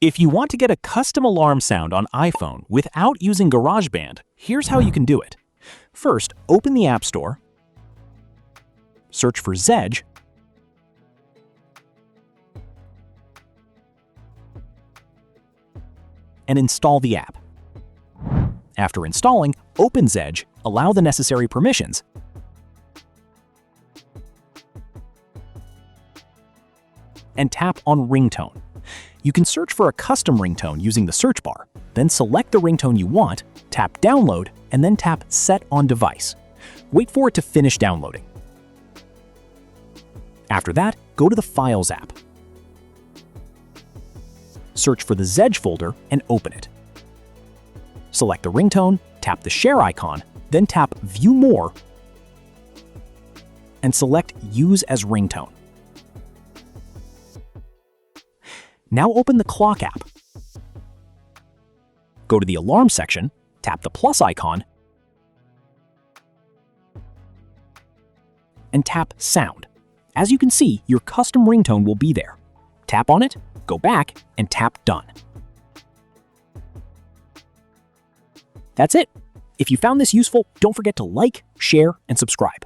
If you want to get a custom alarm sound on iPhone without using Garageband, here's how you can do it. First, open the App Store, search for Zedge, and install the app. After installing, open Zedge, allow the necessary permissions, and tap on Ringtone. You can search for a custom ringtone using the search bar, then select the ringtone you want, tap Download, and then tap Set on Device. Wait for it to finish downloading. After that, go to the Files app. Search for the Zedge folder and open it. Select the ringtone, tap the share icon, then tap View More, and select Use as Ringtone. Now open the Clock app. Go to the Alarm section, tap the plus icon, and tap Sound. As you can see, your custom ringtone will be there. Tap on it, go back, and tap Done. That's it. If you found this useful, don't forget to like, share, and subscribe.